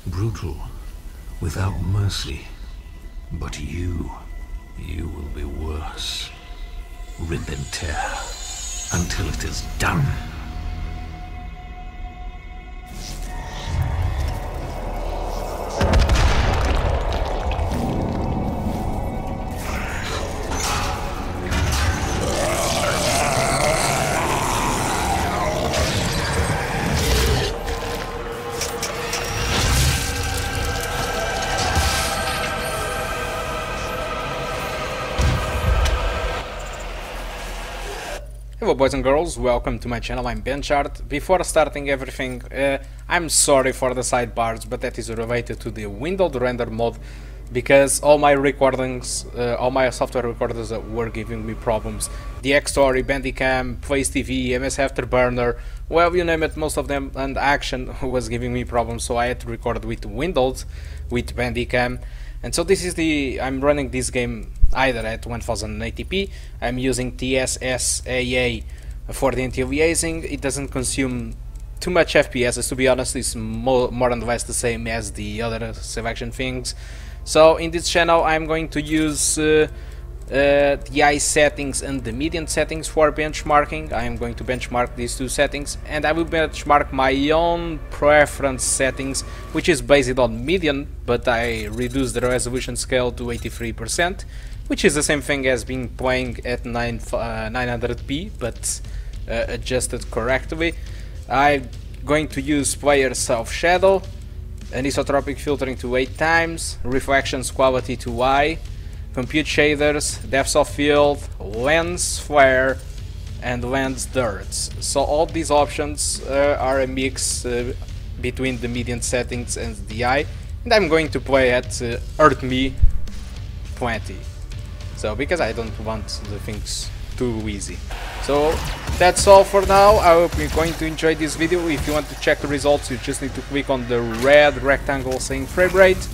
Brutal, without mercy. But you will be worse. Rip and tear, until it is done. Hello boys and girls, welcome to my channel. I'm BenchART. Before starting everything, I'm sorry for the sidebars, but that is related to the windowed render mode, because all my recordings, all my software recorders were giving me problems. The X-Story, Bandicam, Place TV, MS Afterburner, well, you name it, most of them, and Action was giving me problems, so I had to record with Windows, with Bandicam. And so this is I'm running this game either at 1080p, I'm using TSSAA for the anti-aliasing. It doesn't consume too much FPS, to be honest. It's more or less the same as the other selection things. So in this channel I'm going to use the eye settings and the median settings for benchmarking. I am going to benchmark these two settings, and I will benchmark my own preference settings, which is based on median, but I reduced the resolution scale to 83%, which is the same thing as being playing at 900p, but adjusted correctly. I'm going to use player self-shadow, anisotropic filtering to 8 times, reflections quality to Y, compute shaders, depth of field, lens flare, and lens dirts. So all these options are a mix between the median settings and the eye, and I'm going to play at Hurt Me 20. So because I don't want the things too easy. So that's all for now. I hope you're going to enjoy this video. If you want to check the results, you just need to click on the red rectangle saying Framerate,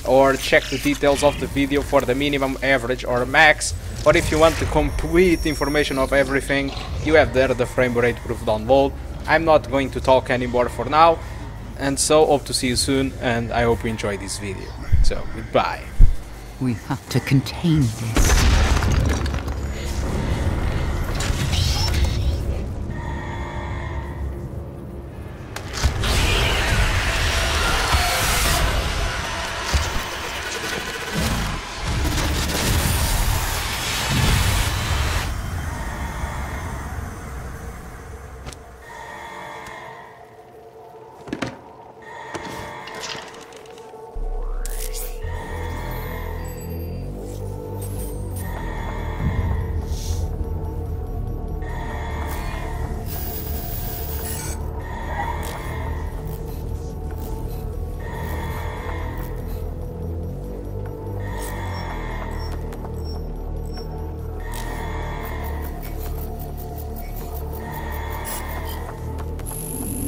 or check the details of the video for the minimum, average or max. Or if you want the complete information of everything, you have there the Framerate proof download. I'm not going to talk anymore for now, and so hope to see you soon, and I hope you enjoy this video. So goodbye. We have to contain this.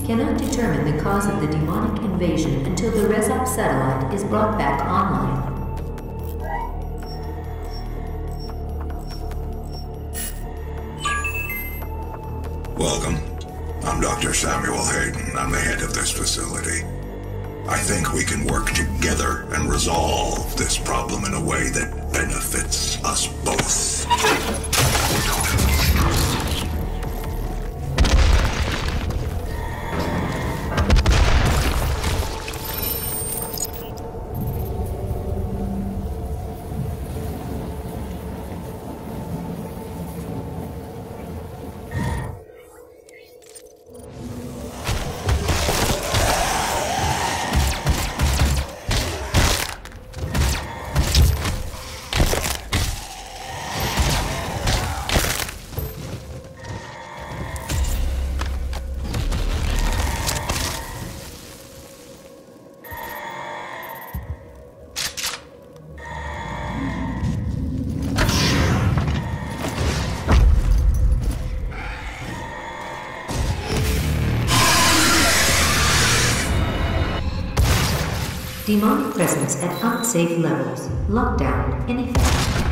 Cannot determine the cause of the demonic invasion until the Resop satellite is brought back online. Welcome. I'm Dr. Samuel Hayden. I'm the head of this facility. I think we can work together and resolve this problem in a way that benefits us both. Demonic presence at unsafe levels. Lockdown in effect.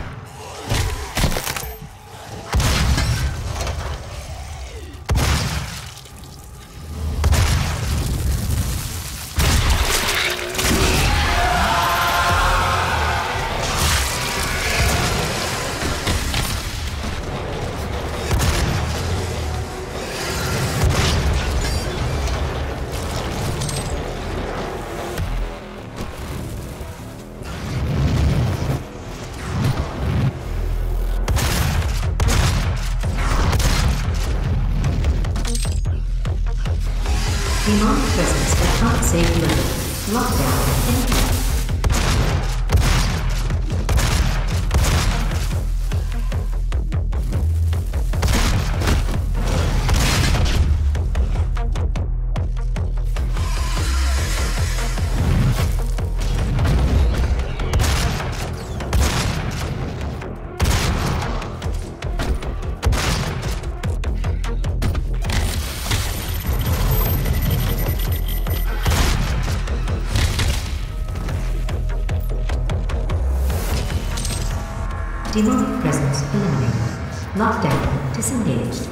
Demonic presence eliminated. Lockdown disengaged.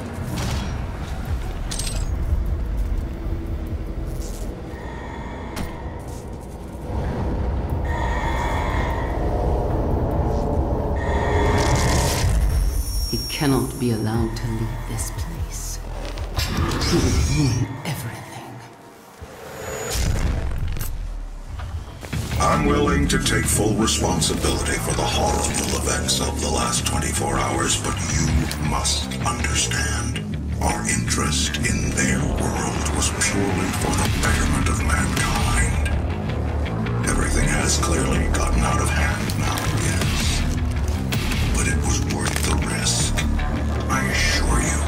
He cannot be allowed to leave this place. He would ruin everything. I'm willing to take full responsibility for the horrible events of the last 24 hours, but you must understand. Our interest in their world was purely for the betterment of mankind. Everything has clearly gotten out of hand now, yes. But it was worth the risk, I assure you.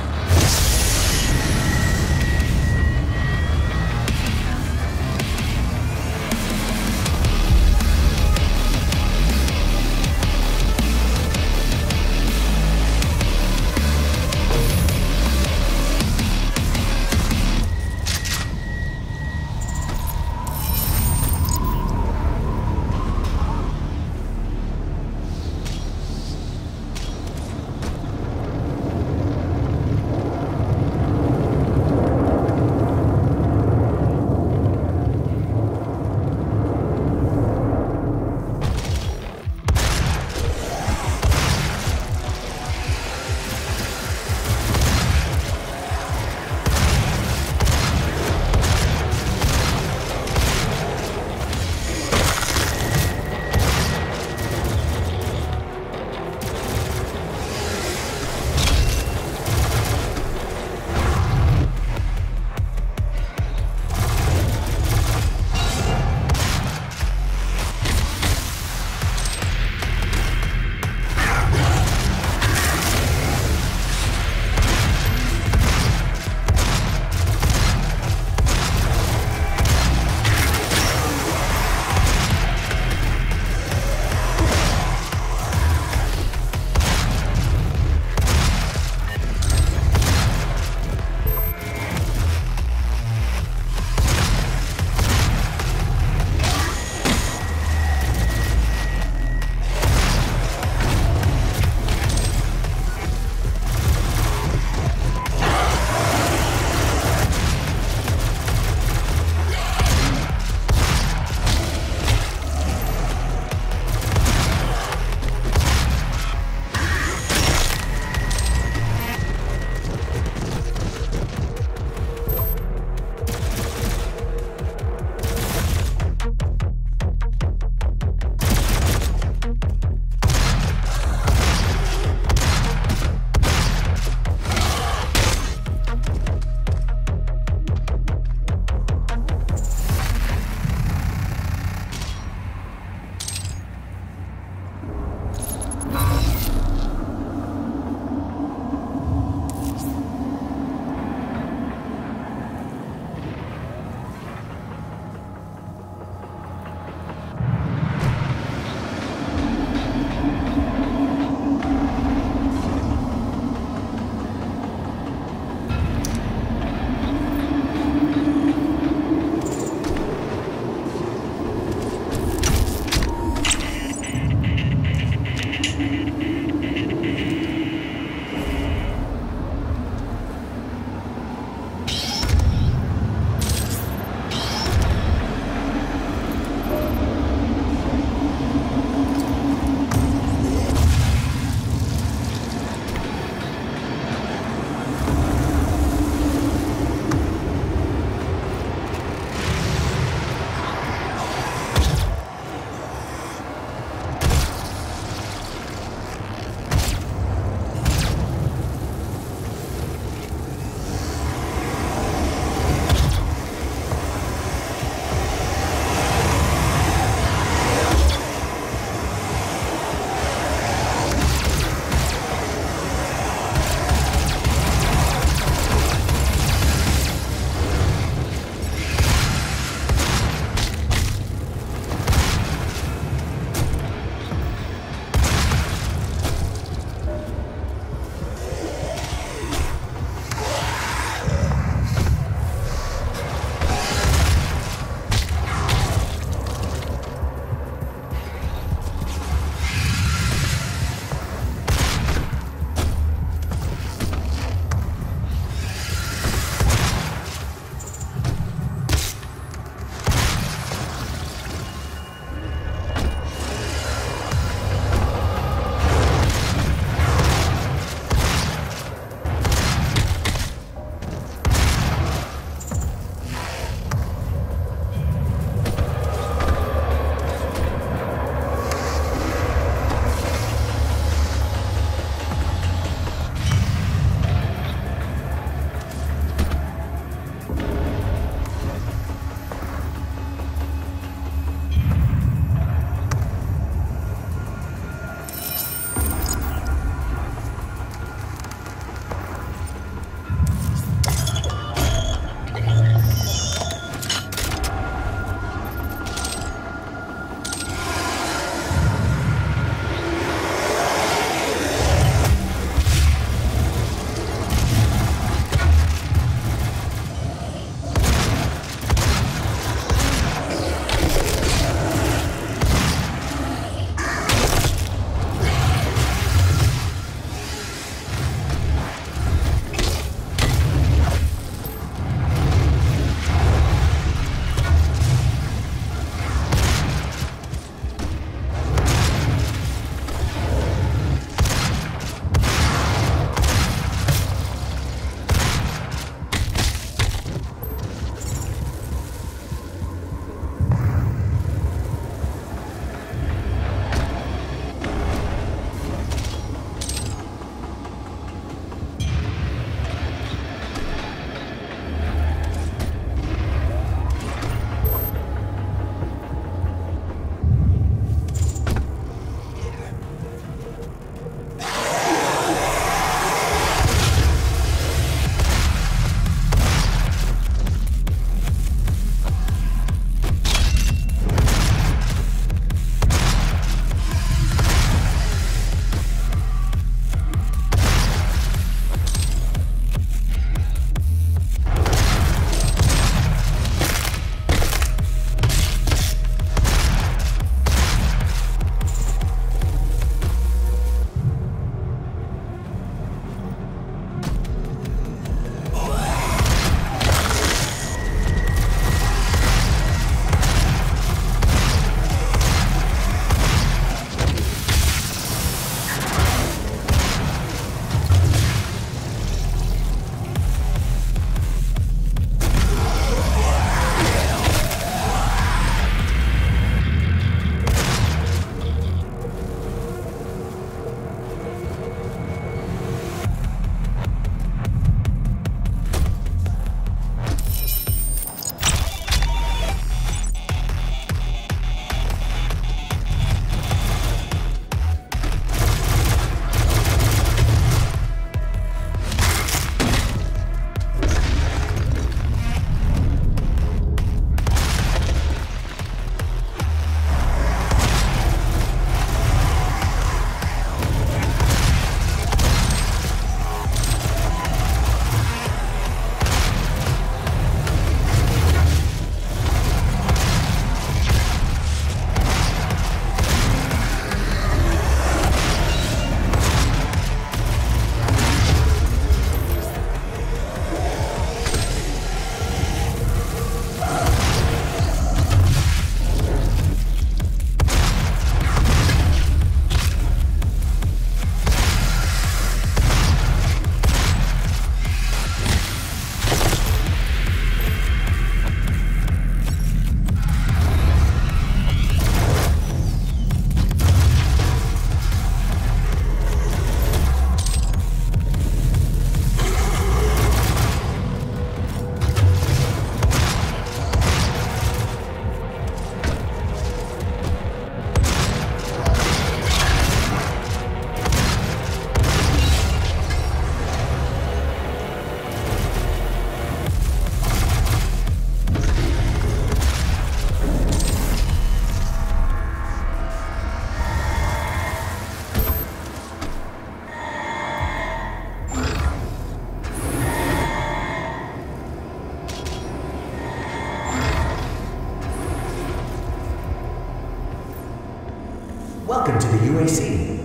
Welcome to the UAC.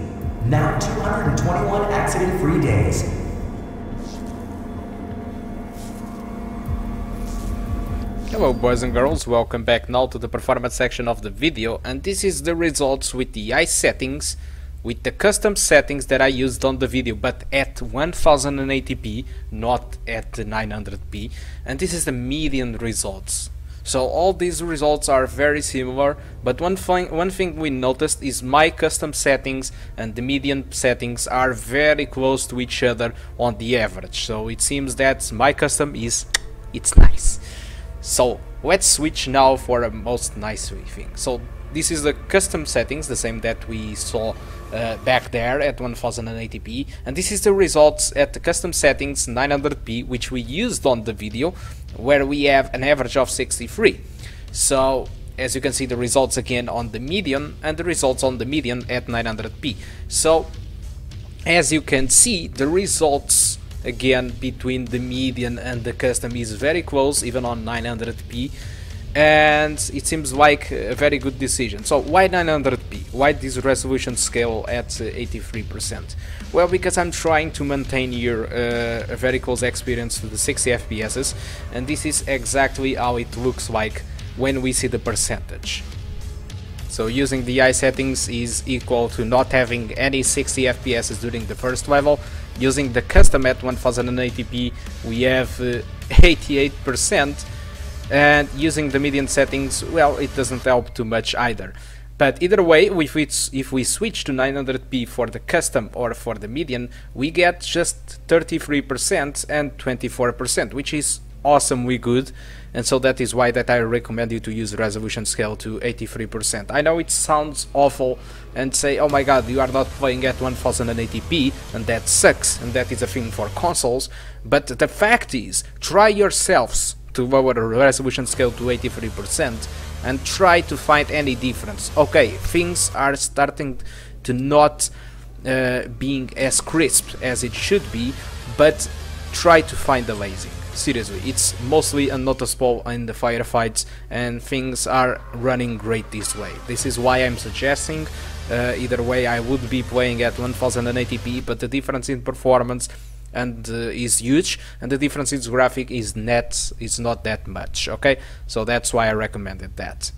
Now 221 accident-free days. Hello boys and girls, welcome back now to the performance section of the video, and this is the results with the eye settings, with the custom settings that I used on the video, but at 1080p, not at the 900p, and this is the median results. So all these results are very similar, but one thing we noticed is my custom settings and the median settings are very close to each other on the average. So it seems that my custom it's nice. So let's switch now for a most nice thing. So this is the custom settings, the same that we saw back there at 1080p, and this is the results at the custom settings 900p, which we used on the video, where we have an average of 63. So as you can see, the results again on the median and the results on the median at 900p. So as you can see, the results again between the median and the custom is very close, even on 900p, and it seems like a very good decision. So why 900p? Why this resolution scale at 83%? Well, because I'm trying to maintain here a very close experience to the 60 FPS, and this is exactly how it looks like when we see the percentage. So using the eye settings is equal to not having any 60 FPS during the first level. Using the custom at 1080p we have 88%, and using the median settings, well, it doesn't help too much either. But either way, if we switch to 900p for the custom or for the median, we get just 33% and 24%, which is awesomely good, and so that is why that I recommend you to use the resolution scale to 83%. I know it sounds awful and say, oh my god, you are not playing at 1080p, and that sucks, and that is a thing for consoles, but the fact is, try yourselves to lower the resolution scale to 83% and try to find any difference. Okay, things are starting to not being as crisp as it should be, but try to find the lasing. Seriously, it's mostly unnoticeable in the firefights, and things are running great this way. This is why I'm suggesting either way I would be playing at 1080p, but the difference in performance and is huge, and the difference in graphic is not that much. Okay, so that's why I recommended that.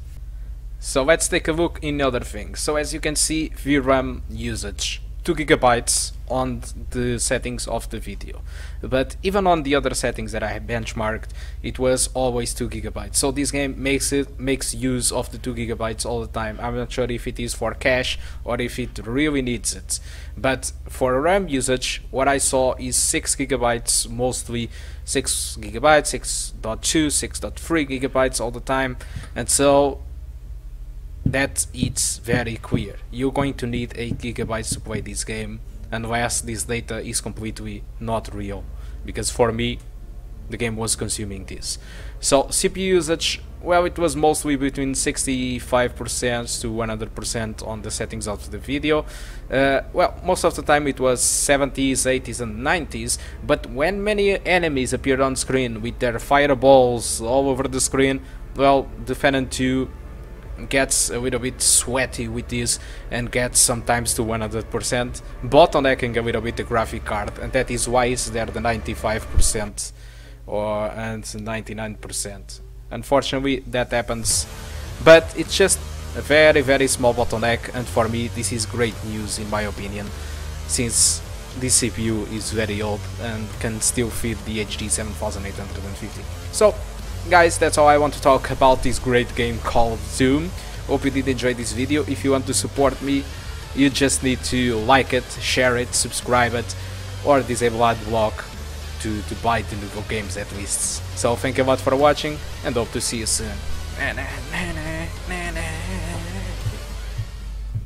So let's take a look in other things. So as you can see, VRAM usage 2 GB on the settings of the video, but even on the other settings that I have benchmarked, it was always 2 GB. So this game makes use of the 2 GB all the time. I'm not sure if it is for cache or if it really needs it, but for RAM usage, what I saw is 6 GB, mostly 6 GB, 6.2, 6.3 GB all the time, and so that it's very clear. You're going to need 8 GB to play this game, unless this data is completely not real, because for me the game was consuming this. So CPU usage, well, it was mostly between 65% to 100% on the settings of the video. Well, most of the time it was 70s, 80s and 90s, but when many enemies appeared on screen with their fireballs all over the screen, well, the Phenom II gets a little bit sweaty with this and gets sometimes to 100%, bottlenecking a little bit the graphic card, and that is why it's there the 95% and 99%. Unfortunately that happens, but it's just a very small bottleneck, and for me this is great news in my opinion, since this CPU is very old and can still feed the HD 7850. So guys, that's all I want to talk about this great game called Zoom. Hope you did enjoy this video. If you want to support me, you just need to like it, share it, subscribe it, or disable ad block to buy the new games at least. So thank you a lot for watching, and hope to see you soon.